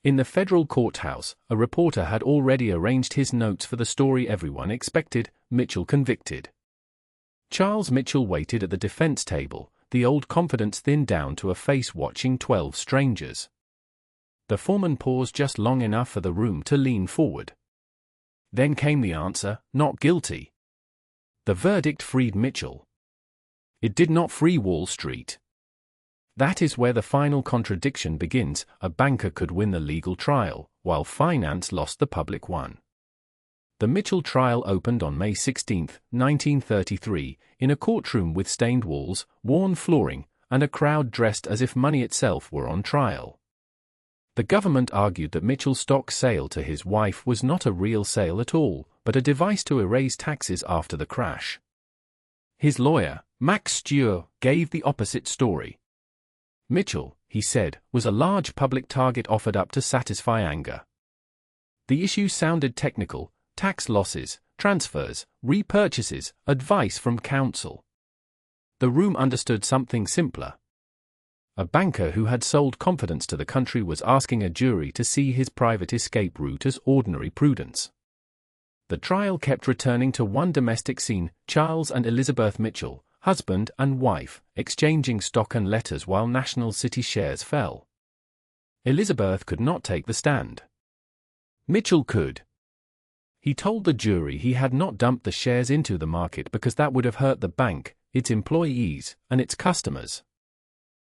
In the federal courthouse, a reporter had already arranged his notes for the story everyone expected: Mitchell convicted. Charles Mitchell waited at the defense table, the old confidence thinned down to a face watching 12 strangers. The foreman paused just long enough for the room to lean forward. Then came the answer: not guilty. The verdict freed Mitchell. It did not free Wall Street. That is where the final contradiction begins: a banker could win the legal trial, while finance lost the public one. The Mitchell trial opened on May 16, 1933, in a courtroom with stained walls, worn flooring, and a crowd dressed as if money itself were on trial. The government argued that Mitchell's stock sale to his wife was not a real sale at all, but a device to erase taxes after the crash. His lawyer, Max Steuer, gave the opposite story. Mitchell, he said, was a large public target offered up to satisfy anger. The issue sounded technical: tax losses, transfers, repurchases, advice from counsel. The room understood something simpler. A banker who had sold confidence to the country was asking a jury to see his private escape route as ordinary prudence. The trial kept returning to one domestic scene: Charles and Elizabeth Mitchell, husband and wife, exchanging stock and letters while National City shares fell. Elizabeth could not take the stand. Mitchell could. He told the jury he had not dumped the shares into the market because that would have hurt the bank, its employees, and its customers.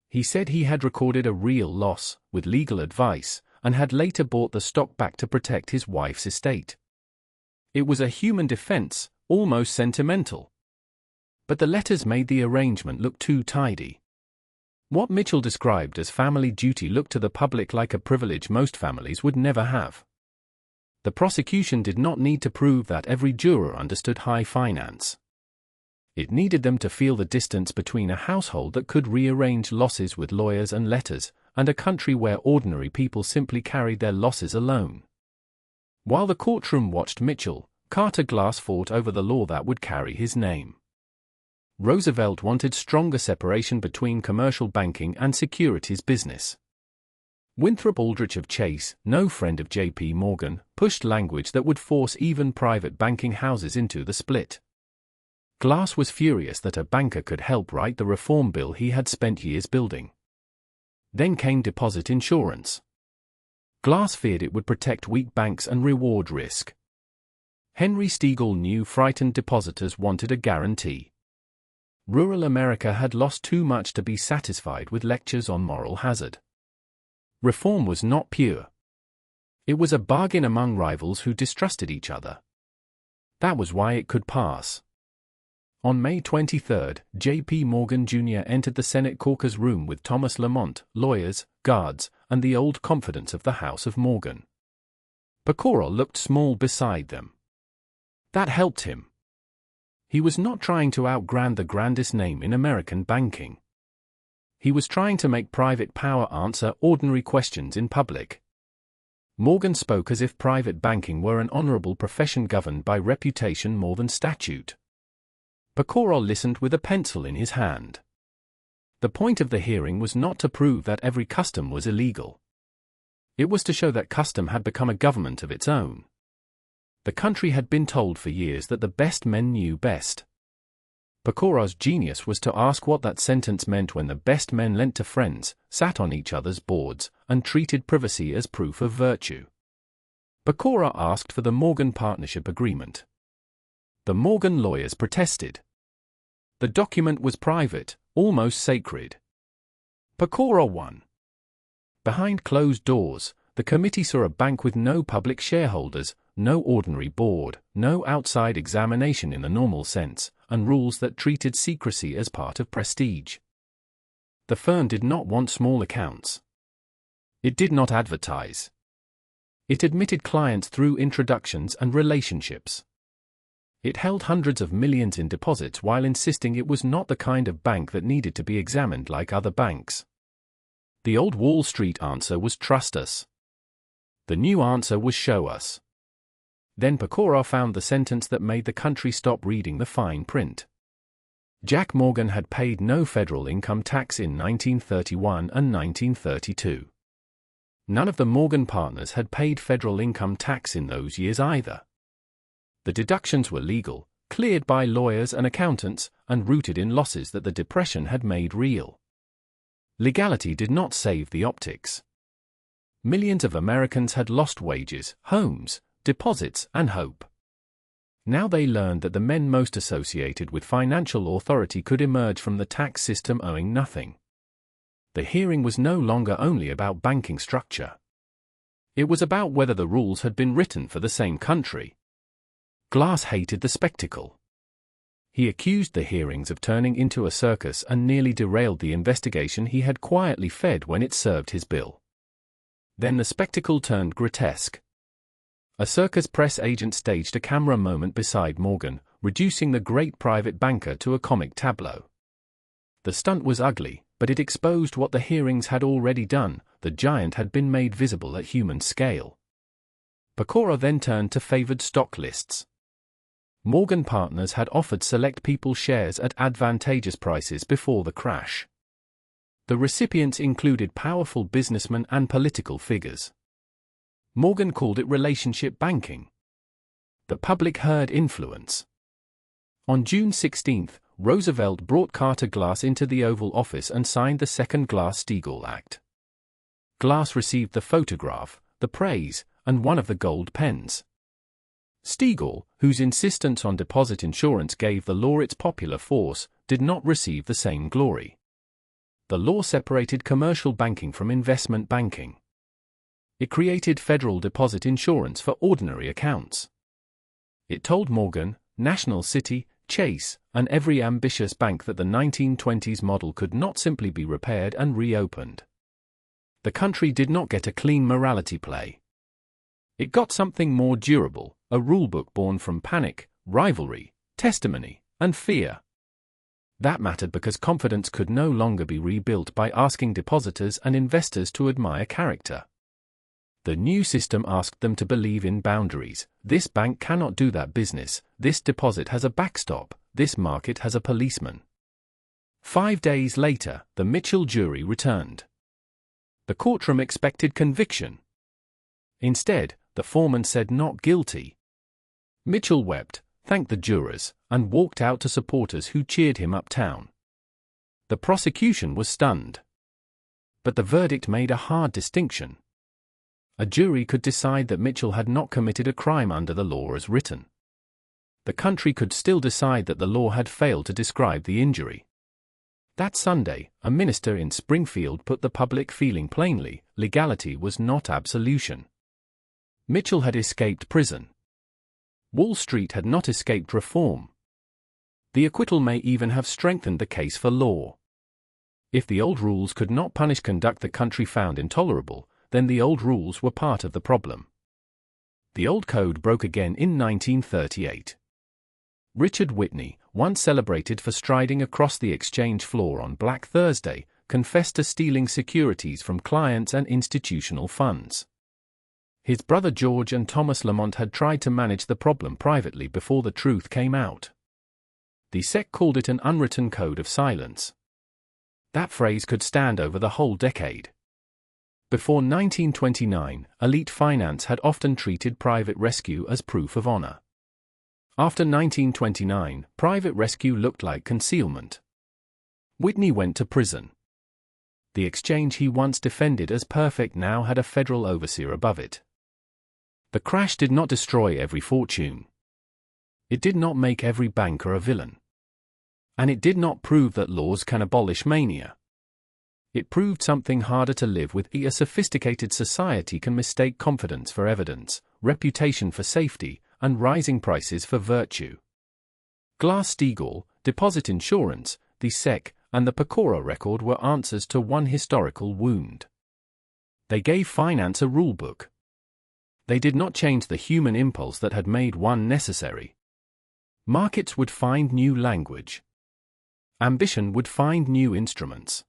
He said he had recorded a real loss, with legal advice, and had later bought the stock back to protect his wife's estate. It was a human defense, almost sentimental. But the letters made the arrangement look too tidy. What Mitchell described as family duty looked to the public like a privilege most families would never have. The prosecution did not need to prove that every juror understood high finance. It needed them to feel the distance between a household that could rearrange losses with lawyers and letters, and a country where ordinary people simply carried their losses alone. While the courtroom watched Mitchell, Carter Glass fought over the law that would carry his name. Roosevelt wanted stronger separation between commercial banking and securities business. Winthrop Aldrich of Chase, no friend of J.P. Morgan, pushed language that would force even private banking houses into the split. Glass was furious that a banker could help write the reform bill he had spent years building. Then came deposit insurance. Glass feared it would protect weak banks and reward risk. Henry Steagall knew frightened depositors wanted a guarantee. Rural America had lost too much to be satisfied with lectures on moral hazard. Reform was not pure. It was a bargain among rivals who distrusted each other. That was why it could pass. On May 23, J.P. Morgan Jr. entered the Senate caucus room with Thomas Lamont, lawyers, guards, and the old confidants of the House of Morgan. Pecora looked small beside them. That helped him. He was not trying to outgrand the grandest name in American banking. He was trying to make private power answer ordinary questions in public. Morgan spoke as if private banking were an honorable profession governed by reputation more than statute. Pecora listened with a pencil in his hand. The point of the hearing was not to prove that every custom was illegal. It was to show that custom had become a government of its own. The country had been told for years that the best men knew best. Pecora's genius was to ask what that sentence meant when the best men lent to friends, sat on each other's boards, and treated privacy as proof of virtue. Pecora asked for the Morgan Partnership Agreement. The Morgan lawyers protested. The document was private, almost sacred. Pecora won. Behind closed doors, the committee saw a bank with no public shareholders, no ordinary board, no outside examination in the normal sense, and rules that treated secrecy as part of prestige. The firm did not want small accounts. It did not advertise. It admitted clients through introductions and relationships. It held hundreds of millions in deposits while insisting it was not the kind of bank that needed to be examined like other banks. The old Wall Street answer was trust us. The new answer was show us. Then Pecora found the sentence that made the country stop reading the fine print. Jack Morgan had paid no federal income tax in 1931 and 1932. None of the Morgan partners had paid federal income tax in those years either. The deductions were legal, cleared by lawyers and accountants, and rooted in losses that the Depression had made real. Legality did not save the optics. Millions of Americans had lost wages, homes, deposits, and hope. Now they learned that the men most associated with financial authority could emerge from the tax system owing nothing. The hearing was no longer only about banking structure. It was about whether the rules had been written for the same country. Glass hated the spectacle. He accused the hearings of turning into a circus and nearly derailed the investigation he had quietly fed when it served his bill. Then the spectacle turned grotesque. A circus press agent staged a camera moment beside Morgan, reducing the great private banker to a comic tableau. The stunt was ugly, but it exposed what the hearings had already done. The giant had been made visible at human scale. Pecora then turned to favored stock lists. Morgan partners had offered select people shares at advantageous prices before the crash. The recipients included powerful businessmen and political figures. Morgan called it relationship banking. The public heard influence. On June 16, Roosevelt brought Carter Glass into the Oval Office and signed the second Glass-Steagall Act. Glass received the photograph, the praise, and one of the gold pens. Steagall, whose insistence on deposit insurance gave the law its popular force, did not receive the same glory. The law separated commercial banking from investment banking. It created federal deposit insurance for ordinary accounts. It told Morgan, National City, Chase, and every ambitious bank that the 1920s model could not simply be repaired and reopened. The country did not get a clean morality play. It got something more durable, a rulebook born from panic, rivalry, testimony, and fear. That mattered because confidence could no longer be rebuilt by asking depositors and investors to admire character. The new system asked them to believe in boundaries. This bank cannot do that business, this deposit has a backstop, this market has a policeman. 5 days later, the Mitchell jury returned. The courtroom expected conviction. Instead, the foreman said not guilty. Mitchell wept, thanked the jurors, and walked out to supporters who cheered him uptown. The prosecution was stunned. But the verdict made a hard distinction. A jury could decide that Mitchell had not committed a crime under the law as written. The country could still decide that the law had failed to describe the injury. That Sunday, a minister in Springfield put the public feeling plainly: legality was not absolution. Mitchell had escaped prison. Wall Street had not escaped reform. The acquittal may even have strengthened the case for law. If the old rules could not punish conduct the country found intolerable, then the old rules were part of the problem. The old code broke again in 1938. Richard Whitney, once celebrated for striding across the exchange floor on Black Thursday, confessed to stealing securities from clients and institutional funds. His brother George and Thomas Lamont had tried to manage the problem privately before the truth came out. The SEC called it an unwritten code of silence. That phrase could stand over the whole decade. Before 1929, elite finance had often treated private rescue as proof of honor. After 1929, private rescue looked like concealment. Whitney went to prison. The exchange he once defended as perfect now had a federal overseer above it. The crash did not destroy every fortune. It did not make every banker a villain. And it did not prove that laws can abolish mania. It proved something harder to live with: a sophisticated society can mistake confidence for evidence, reputation for safety, and rising prices for virtue. Glass-Steagall, deposit insurance, the SEC, and the Pecora record were answers to one historical wound. They gave finance a rulebook. They did not change the human impulse that had made one necessary. Markets would find new language. Ambition would find new instruments.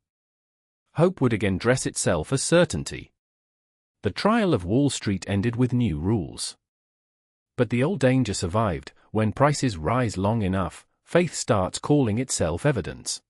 Hope would again dress itself as certainty. The trial of Wall Street ended with new rules. But the old danger survived: when prices rise long enough, faith starts calling itself evidence.